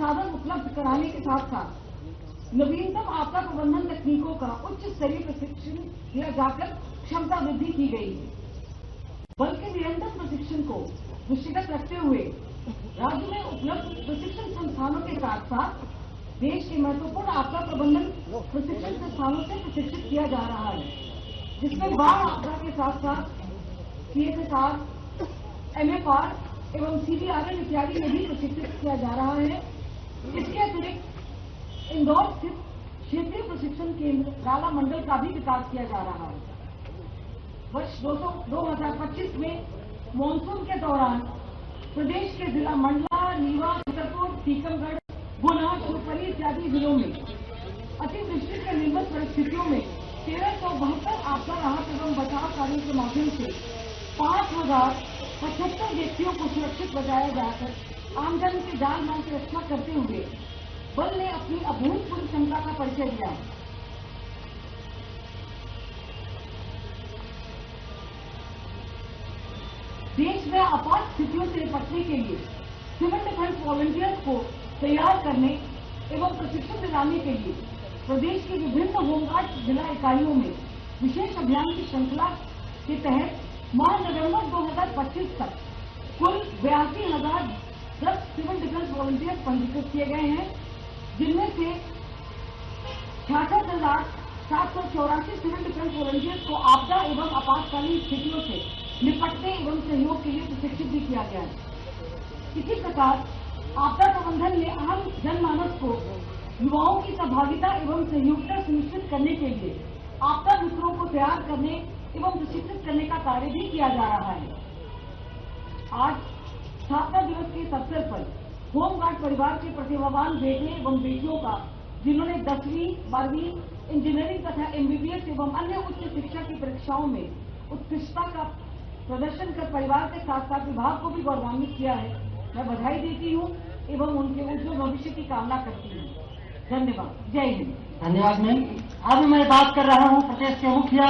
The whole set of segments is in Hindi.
संसाधन उपलब्ध कराने के साथ साथ नवीनतम आपदा प्रबंधन तकनीकों का उच्च स्तरीय प्रशिक्षण दिया जाकर क्षमता वृद्धि की गई है। बल्कि निरंतर प्रशिक्षण को दृष्टिगत रखते हुए राज्य में उपलब्ध प्रशिक्षण संस्थानों के साथ साथ देश के महत्वपूर्ण आपदा प्रबंधन प्रशिक्षण संस्थानों से प्रशिक्षित किया जा रहा है, जिसमें बाढ़ आपदा के साथ साथ CSSR, MFR एवं CBRN इत्यादि में भी प्रशिक्षित किया जा रहा है। इसके अतिरिक्त इंदौर स्थित क्षेत्रीय प्रशिक्षण केंद्र राला मंडल का भी विकास किया जा रहा है। वर्ष 2025 में मानसून के दौरान प्रदेश के जिला मंडला, रीवा, छतरपुर, टीकमगढ़, गुना, शिवपुरी इत्यादि जिलों में अतिवृष्टि के निर्मित परिस्थितियों में 1372 आपदा राहत एवं बचाव कार्यों के माध्यम से 5075 व्यक्तियों को सुरक्षित बचाया जाकर आमजन के जान माल की रक्षा करते हुए बल ने अपनी अभूतपूर्व क्षमता का परिचय दिया। देश में आपात स्थितियों से निपटने के लिए सिविल डिफेंस वॉलंटियर्स को तैयार करने एवं प्रशिक्षण दिलाने के लिए प्रदेश की विभिन्न होमगार्ड जिला इकाइयों में विशेष अभियान की श्रृंखला के तहत माह नवंबर 2025 तक कुल 82,010 सिविल डिफेंस वॉलंटियर्स पंजीकृत किए गए हैं, जिनमें से 66,784 सिविल डिफेंस वॉलंटियर्स को आपदा एवं आपातकालीन स्थितियों से निपटने एवं सहयोग के लिए प्रशिक्षित भी किया गया है। इसी प्रकार आपदा प्रबंधन में आम जनमानस को युवाओं की सहभागिता एवं सहयोगिता सुनिश्चित करने के लिए आपदा मित्रों को तैयार करने एवं प्रशिक्षित करने का कार्य भी किया जा रहा है। आज स्थापना दिवस के इस अवसर पर होमगार्ड परिवार के प्रतिभावान बेटे एवं बेटियों का, जिन्होंने 10वीं, 12वीं, इंजीनियरिंग तथा MBBS एवं अन्य उच्च शिक्षा की परीक्षाओं में उत्कृष्टता का प्रदर्शन कर परिवार के साथ साथ विभाग को भी गौरवान्वित किया है, मैं बधाई देती हूँ एवं उनके उज्जवल भविष्य की कामना करती हूँ। धन्यवाद। जय हिंद। धन्यवाद मैम। अब मैं बात कर रहा हूँ प्रदेश के मुखिया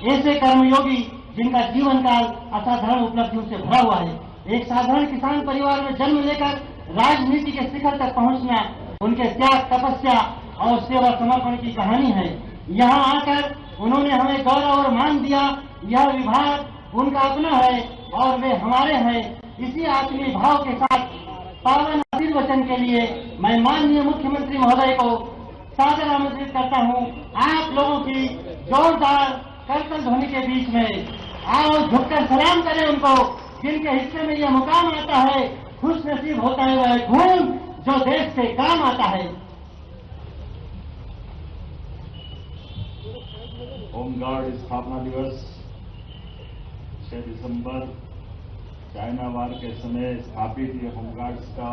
ऐसे कर्मयोगी जिनका जीवन काल असाधारण उपलब्धियों से भरा हुआ है। एक साधारण किसान परिवार में जन्म लेकर राजनीति के शिखर तक पहुँचना उनके त्याग, तपस्या और सेवा समर्पण की कहानी है। यहाँ आकर उन्होंने हमें गौरव और मान दिया। यह विभाग उनका अपना है और वे हमारे हैं। इसी आत्मीय भाव के साथ पावन आशीर्वचन के लिए मैं माननीय मुख्यमंत्री महोदय को सादर आमंत्रित करता हूं। आप लोगों की जोरदार करतल ध्वनि के बीच में आओ झुककर सलाम करें उनको, जिनके हिस्से में यह मुकाम आता है। खुश नसीब होता है वह खून जो देश से काम आता है। होमगार्ड स्थापना दिवस 6 दिसंबर चाइना वार के समय स्थापित ये होमगार्ड्स का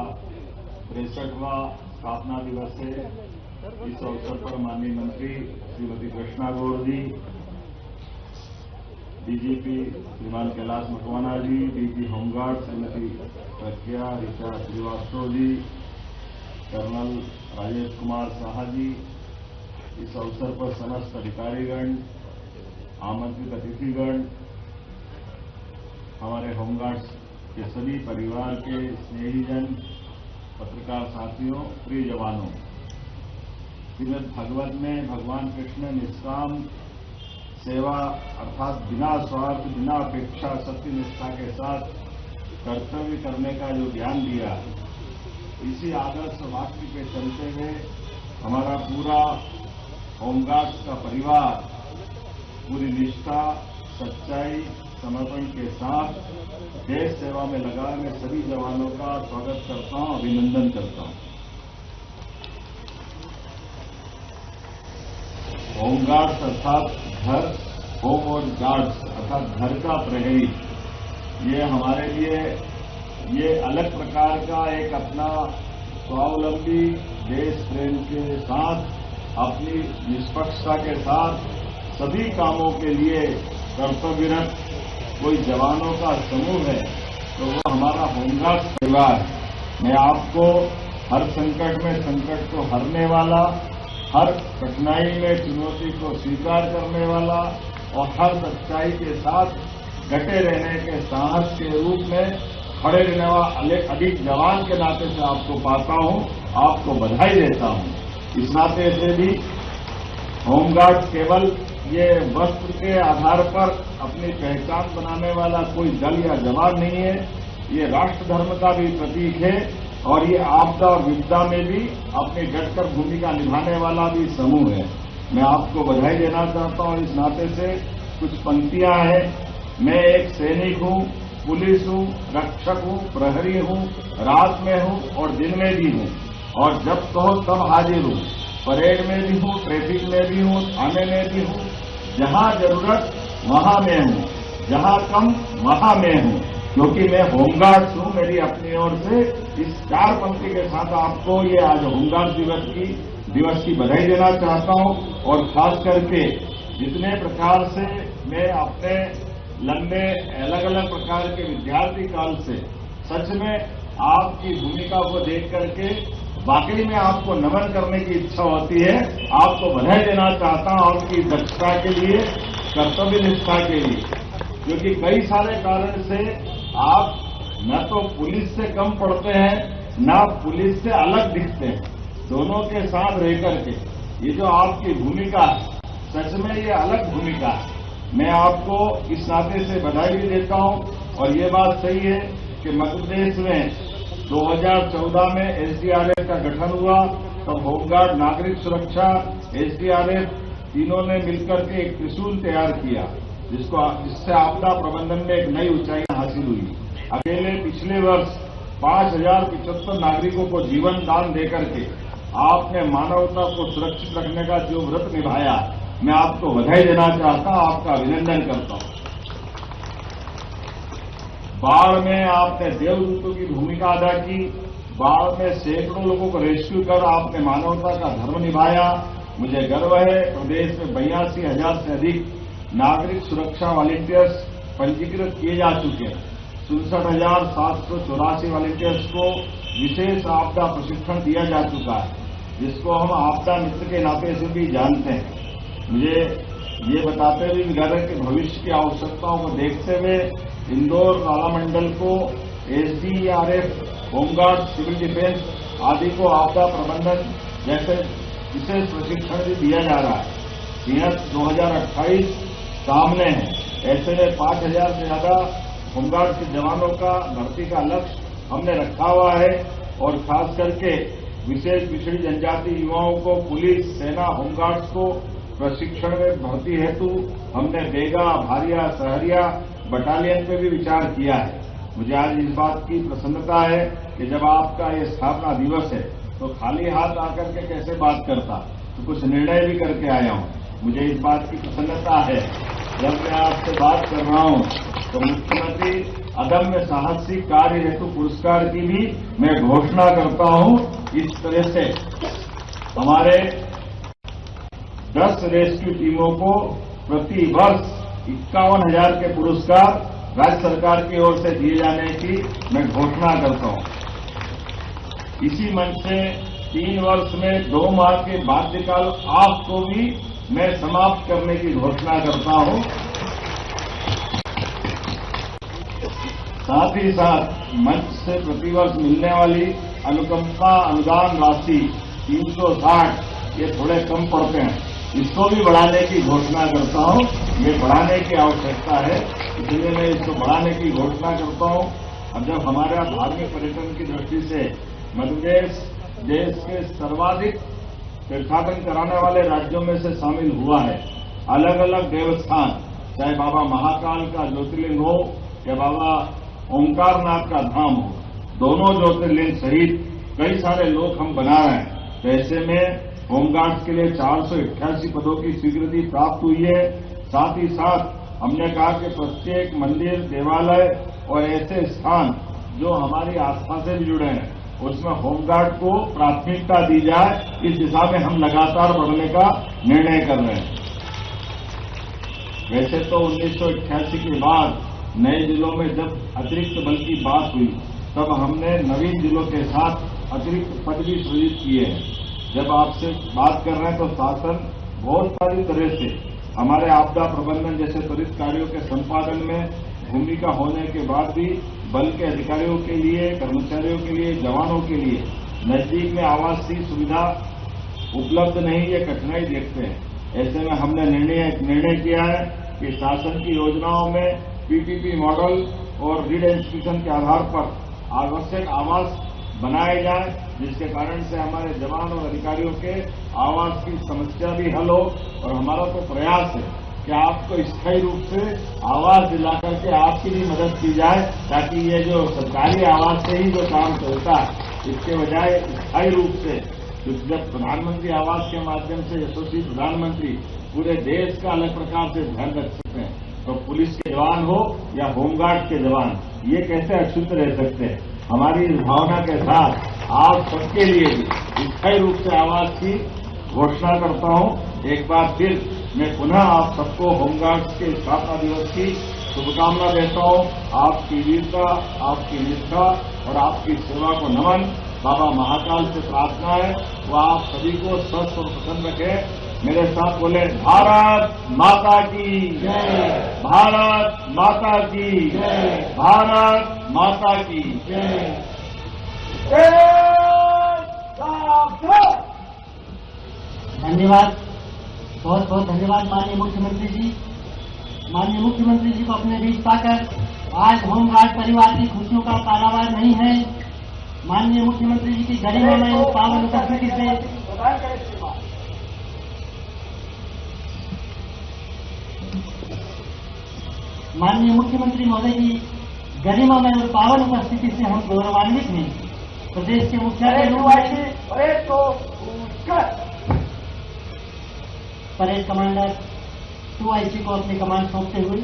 63वां स्थापना दिवस है। इस अवसर पर माननीय मंत्री श्रीमती कृष्णा गौड़ जी, DGP श्रीमान कैलाश मकवाना जी, DG होमगार्ड श्रीमती प्रज्ञा ऋचा श्रीवास्तव जी, कर्नल राजेश कुमार साहा जी, इस अवसर पर समस्त अधिकारीगण, आमंत्रित अतिथिगण, हमारे होमगार्ड्स के सभी परिवार के स्नेहीजन, पत्रकार साथियों, प्रिय जवानों, श्रीमद् भागवत में भगवान कृष्ण निष्काम सेवा अर्थात बिना स्वार्थ, बिना अपेक्षा, सत्यनिष्ठा के साथ कर्तव्य करने का जो ज्ञान दिया, इसी आदर्श वाक्य पे चलते हुए हमारा पूरा होमगार्ड्स का परिवार पूरी निष्ठा, सच्चाई, समर्पण के साथ देश सेवा में लगा। मैं सभी जवानों का स्वागत करता हूं, अभिनंदन करता हूं। होमगार्ड्स अर्थात घर, होम और गार्ड्स अर्थात घर का प्रहरी, ये हमारे लिए ये अलग प्रकार का एक अपना स्वावलंबी देश प्रेम के साथ, अपनी निष्पक्षता के साथ सभी कामों के लिए कर्तव्यरत कोई जवानों का समूह है, तो वो हमारा होमगार्ड्स परिवार है। मैं आपको हर संकट में संकट को हरने वाला, हर कठिनाई में चुनौती को स्वीकार करने वाला और हर सच्चाई के साथ डटे रहने के साहस के रूप में खड़े रहने वाले अधिक जवान के नाते से आपको पाता हूं, आपको बधाई देता हूं। इस नाते से भी होमगार्ड केवल ये वस्त्र के आधार पर अपनी पहचान बनाने वाला कोई दल या जवान नहीं है, ये राष्ट्र धर्म का भी प्रतीक है और ये आपदा और विपदा में भी अपनी डटकर भूमिका निभाने वाला भी समूह है। मैं आपको बधाई देना चाहता हूं। इस नाते से कुछ पंक्तियां हैं। मैं एक सैनिक हूं, पुलिस हूं, रक्षक हूं, प्रहरी हूं, रात में हूं और दिन में भी हूं, और जब कहो तब हाजिर हूं। परेड में भी हूं, ट्रैफिक में भी हूं, थाने में भी हूं। जहां जरूरत वहां मैं हूं, जहां कम वहां मैं हूं, क्योंकि मैं होमगार्ड हूं। मेरी अपनी ओर से इस 4 पंक्ति के साथ आपको ये आज होमगार्ड दिवस की बधाई देना चाहता हूं। और खास करके जितने प्रकार से मैं अपने लंबे अलग अलग प्रकार के विद्यार्थी काल से सच में आपकी भूमिका को देख करके वाकई में आपको नमन करने की इच्छा होती है। आपको बधाई देना चाहता हूं आपकी दक्षता के लिए, कर्तव्य निष्ठा के लिए, क्योंकि कई सारे कारण से आप न तो पुलिस से कम पढ़ते हैं, न पुलिस से अलग दिखते हैं। दोनों के साथ रह करके ये जो आपकी भूमिका है, सच में ये अलग भूमिका है। मैं आपको इस नाते से बधाई भी देता हूं। और ये बात सही है कि मध्य प्रदेश में 2014 में एसडीआरएफ का गठन हुआ, तब होमगार्ड, नागरिक सुरक्षा, एसडीआरएफ तीनों ने मिलकर के एक त्रिशूल तैयार किया, जिससे आपदा प्रबंधन में एक नई ऊंचाई हासिल हुई। अकेले पिछले वर्ष 5075 नागरिकों को जीवन दान देकर के आपने मानवता को सुरक्षित रखने का जो व्रत निभाया, मैं आपको बधाई देना चाहता हूं, आपका अभिनंदन करता हूं। बाढ़ में आपने देवदूतों की भूमिका अदा की। बाढ़ में सैकड़ों लोगों को रेस्क्यू कर आपने मानवता का धर्म निभाया। मुझे गर्व है, प्रदेश में 82,000 से अधिक नागरिक सुरक्षा वॉलंटियर्स पंजीकृत किए जा चुके हैं। 67,784 वॉलंटियर्स को विशेष आपदा प्रशिक्षण दिया जा चुका है, जिसको हम आपदा मित्र के नाते से भी जानते हैं। मुझे ये बताते हुए भी गर्व है कि भविष्य की आवश्यकताओं को देखते हुए इंदौर नाला मंडल को एसडीआरएफ, होमगार्ड, सिविल डिफेंस आदि को आपदा प्रबंधन जैसे विशेष प्रशिक्षण भी दिया जा रहा है। सीएस 2028 सामने है। ऐसे में 5,000 से ज्यादा होमगार्ड के जवानों का भर्ती का लक्ष्य हमने रखा हुआ है। और खास करके विशेष पिछड़ी जनजाति युवाओं को पुलिस, सेना, होमगार्ड्स को प्रशिक्षण में भर्ती हेतु हमने बेगा, भारिया, सहरिया बटालियन पे भी विचार किया है। मुझे आज इस बात की प्रसन्नता है कि जब आपका ये स्थापना दिवस है तो खाली हाथ आकर के कैसे बात करता, तो कुछ निर्णय भी करके आया हूं। मुझे इस बात की प्रसन्नता है, जब मैं आपसे बात कर रहा हूं तो मुख्यमंत्री अदम्य साहसिक कार्य हेतु पुरस्कार की भी मैं घोषणा करता हूं। इस तरह से हमारे 10 रेस्क्यू टीमों को प्रति वर्ष 51,000 के पुरस्कार राज्य सरकार की ओर से दिए जाने की मैं घोषणा करता हूं। इसी मंच से 3 वर्ष में 2 माह के बाध्यकाल ऑफ को भी मैं समाप्त करने की घोषणा करता हूं। साथ ही साथ मंच से प्रतिवर्ष मिलने वाली अनुकंपा अनुदान राशि 360 ये थोड़े कम पड़ते हैं, इसको भी बढ़ाने की घोषणा करता हूं। ये बढ़ाने की आवश्यकता है, इसलिए मैं इसको बढ़ाने की घोषणा करता हूं। अब जब हमारा धार्मिक पर्यटन की दृष्टि से मध्य प्रदेश देश के सर्वाधिक तीर्थाटन कराने वाले राज्यों में से शामिल हुआ है, अलग अलग देवस्थान, चाहे बाबा महाकाल का ज्योतिर्लिंग हो या बाबा ओंकारनाथ का धाम हो, दोनों ज्योतिर्लिंग सहित कई सारे लोग हम बना रहे हैं। तो ऐसे में होमगार्ड्स के लिए 488 पदों की स्वीकृति प्राप्त हुई है। साथ ही साथ हमने कहा कि प्रत्येक मंदिर, देवालय और ऐसे स्थान जो हमारी आस्था से भी जुड़े हैं, उसमें होमगार्ड को प्राथमिकता दी जाए। इस दिशा में हम लगातार बढ़ने का निर्णय कर रहे हैं। वैसे तो 1988 के बाद नए जिलों में जब अतिरिक्त बल की बात हुई, तब हमने नवीन जिलों के साथ अतिरिक्त पद भी सृजित किए हैं। जब आपसे बात कर रहे हैं तो शासन बहुत सारी तरह से हमारे आपदा प्रबंधन जैसे त्वरित कार्यों के संपादन में भूमिका होने के बाद भी बल के अधिकारियों के लिए, कर्मचारियों के लिए, जवानों के लिए नजदीक में आवास की सुविधा उपलब्ध नहीं, ये कठिनाई देखते हैं। ऐसे में हमने निर्णय किया है कि शासन की योजनाओं में पीपीपी मॉडल और रीडेंसिफिकेशन के आधार पर आवश्यक आवास बनाए जाए, जिसके कारण से हमारे जवान और अधिकारियों के आवास की समस्या भी हल हो। और हमारा तो प्रयास है कि आपको स्थायी रूप से आवास दिला करके आपकी भी मदद की जाए, ताकि ये जो सरकारी आवास से ही जो काम चलता है, इसके बजाय स्थायी रूप से जब प्रधानमंत्री आवास के माध्यम से यशस्वी प्रधानमंत्री पूरे देश का अलग प्रकार से ध्यान रख सकते हैं, तो पुलिस के जवान हो या होमगार्ड के जवान, ये कैसे अछूत रह सकते हैं। हमारी इस भावना के साथ आप सबके लिए भी स्थायी रूप से आवास की घोषणा करता हूं। एक बार फिर मैं पुनः आप सबको होमगार्ड्स के स्थापना दिवस की शुभकामना देता हूं। आपकी वीरता, आपकी निष्ठा और आपकी सेवा को नमन। बाबा महाकाल से प्रार्थना है वो आप सभी को स्वस्थ और प्रसन्न रखें। मेरे साथ बोले, भारत माता की जय, भारत माता की जय, भारत माता की जय। धन्यवाद, बहुत बहुत धन्यवाद माननीय मुख्यमंत्री जी। माननीय मुख्यमंत्री जी को अपने बीच पाकर आज होमगार्ड परिवार की खुशियों का पारावार नहीं है। माननीय मुख्यमंत्री जी की गरिमामय पावन उपस्थिति से माननीय मुख्यमंत्री महोदय की गरिमामय और पावन उपस्थिति से हम गौरवान्वित हैं। प्रदेश के मुखिया के रूप में परेड कमांडर 2IC को अपनी कमान सौंपते हुए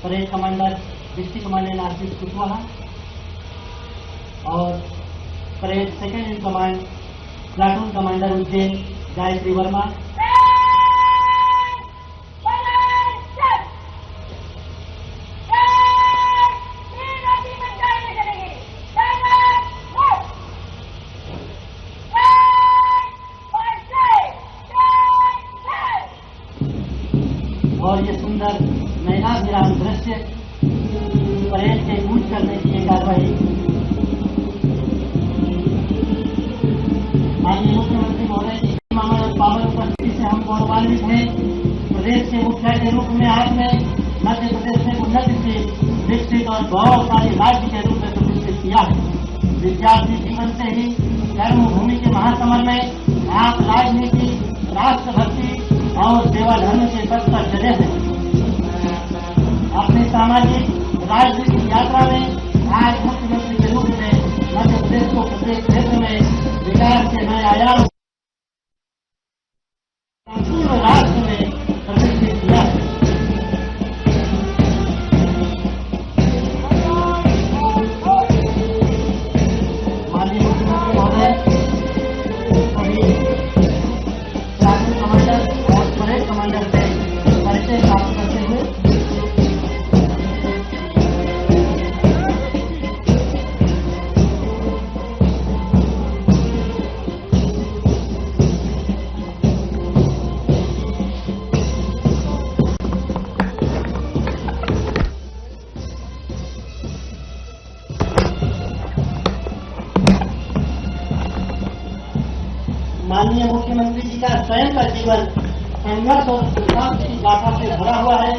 परेड कमांडर डिस्ट्रिक्ट कमांडेंट आशीष कुशवाहा और parade second in command platoon commander Ujjain Gayatri Verma और ये सुंदर नयनाभिराम दृश्य परेड के कूच करने की ये कार्रवाई माननीय मुख्यमंत्री महोदय की गरिमामय और पावन उपस्थिति से हम गौरवान्वित हैं। प्रदेश के मुखिया के रूप में आपने मध्य प्रदेश में उन्नति से विकसित और गौरवशाली राज्य के रूप में प्रतिष्ठित किया है। विद्यार्थी जीवन से ही कर्मभूमि के महासमर में आप राजनीति, राष्ट्रभक्ति और सेवा धर्म के पथ पर चले हैं। अपनी सामाजिक राजनीतिक यात्रा में आज मुख्यमंत्री के रूप में मध्य प्रदेश को प्रत्येक क्षेत्र में विकास के नए आयाम संपूर्ण राष्ट्र में प्रतिष्ठित किया है। माननीय मुख्यमंत्री महोदय सभी प्लाटून कमांडर और परेड कमांडर से परिचय प्राप्त करते हुए माननीय मुख्यमंत्री जी का स्वयं का जीवन संघर्ष और संग्राम की गाथा से भरा हुआ है।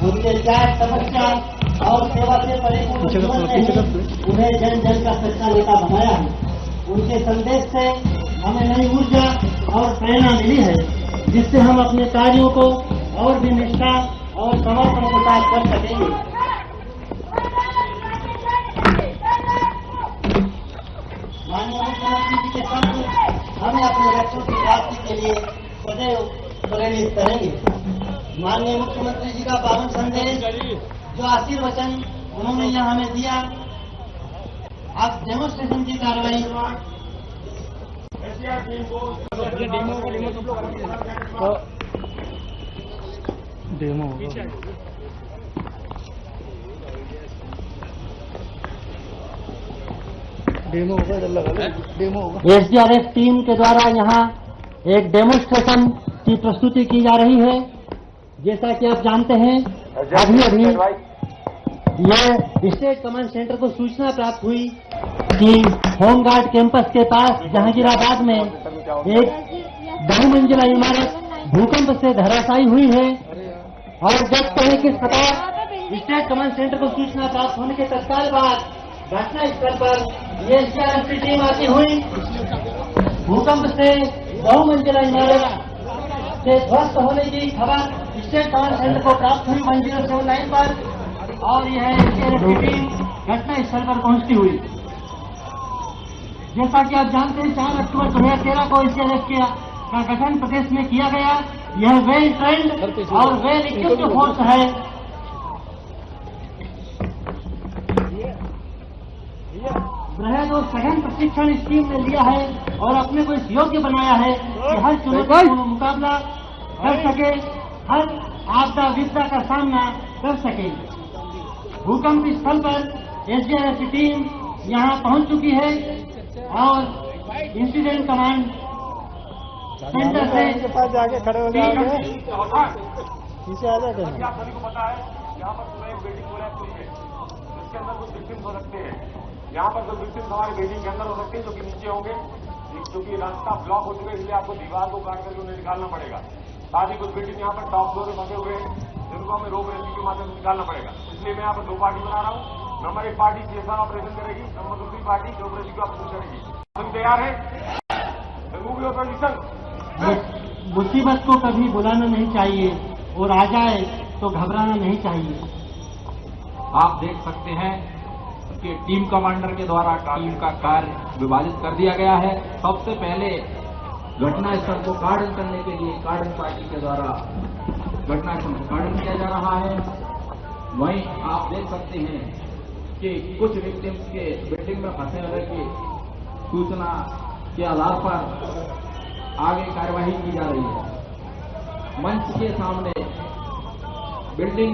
उनके त्याग, तपस्या और सेवा से परिपूर्ण जीवन ने उन्हें जन जन का सच्चा नेता बनाया है। उनके संदेश से हमें नई ऊर्जा और प्रेरणा मिली है, जिससे हम अपने कार्यों को और भी निष्ठा और समर्पण के साथ कर सकेंगे। माननीय मुख्यमंत्री जी के शब्द हमें अपने लक्ष्यों की प्राप्ति के लिए सदैव प्रेरित करेंगे। माननीय मुख्यमंत्री जी का पावन संदेश, जो आशीर्वचन उन्होंने यहाँ हमें दिया, अब डेमोस्ट्रेशन की कार्रवाई SDRF टीम के द्वारा यहाँ एक डेमोन्स्ट्रेशन की प्रस्तुति की जा रही है, जैसा कि आप जानते हैं, अभी अभी ये स्टेट कमांड सेंटर को सूचना प्राप्त हुई कि होमगार्ड कैंपस के पास जहांगीराबाद में एक बहुमंजिला इमारत भूकंप से धराशायी हुई है। और जब कहें किस प्रकार स्टेट कमांड सेंटर को सूचना प्राप्त होने के तत्काल बाद घटना स्थल पर ये एसडीआरएफ की टीम आती हुई भूकंप से बहुमंजिला इमारत से ध्वस्त होने की खबर स्टेट कमांड सेंटर को प्राप्त हुई 1079 लाइन पर, और यह एसडीआरएफ की टीम घटना स्थल पर पहुंचती हुई। जैसा कि आप जानते हैं, 4 अक्टूबर 2013 को एसडीआरएफ का गठन प्रदेश में किया गया। यह वेल ट्रेंड और वेल इक्विप्ड फोर्स है। बृहद और सघन प्रशिक्षण इस टीम ने लिया है और अपने को इस योग्य बनाया है कि हर चुनौती का मुकाबला कर सके, हर आपदा विपदा का सामना कर सके। भूकंप स्थल पर एसडीआरएफ की टीम यहां पहुंच चुकी है और इंसिडेंट कमांड सेंटर से के पास जाके खड़े हो जाओगे, पीछे आ जाओगे। आप सभी को पता है यहाँ पर पूरा एक बिल्डिंग हो रहा है पुल में, जिसके अंदर कुछ विक्टिम्स हो सकते हैं। यहाँ पर जो विक्टिम्स हमारे बिल्डिंग के अंदर हो सकते हैं, जो कि नीचे होंगे, क्योंकि रास्ता ब्लॉक हो चुका है, इसलिए आपको दीवार को काट करके उन्हें निकालना पड़ेगा। साथ ही कुछ बिल्डिंग यहाँ पर टॉप फ्लोर में फंसे हुए हैं, जिनको हमें रोप रेस्क्यू के माध्यम से निकालना पड़ेगा। इसलिए मैं यहाँ पर 2 पार्टी बना रहा हूँ। नंबर 1 पार्टी CSR ऑपरेशन करेगी, नंबर 2 पार्टी रोप रेस्क्यू ऑपरेशन करेगी। हम तैयार है? मुसीबत को कभी बुलाना नहीं चाहिए और आ जाए तो घबराना नहीं चाहिए। आप देख सकते हैं कि टीम कमांडर के द्वारा टीम का कार्य विभाजित कर दिया गया है। सबसे पहले घटना स्थल को कार्डन करने के लिए कार्डन पार्टी के द्वारा घटना स्थल को कार्डन किया जा रहा है। वहीं आप देख सकते हैं कि कुछ विक्टिम्स के बिल्डिंग में फंसे होने की सूचना के आधार पर आगे कार्यवाही की जा रही है। मंच के सामने बिल्डिंग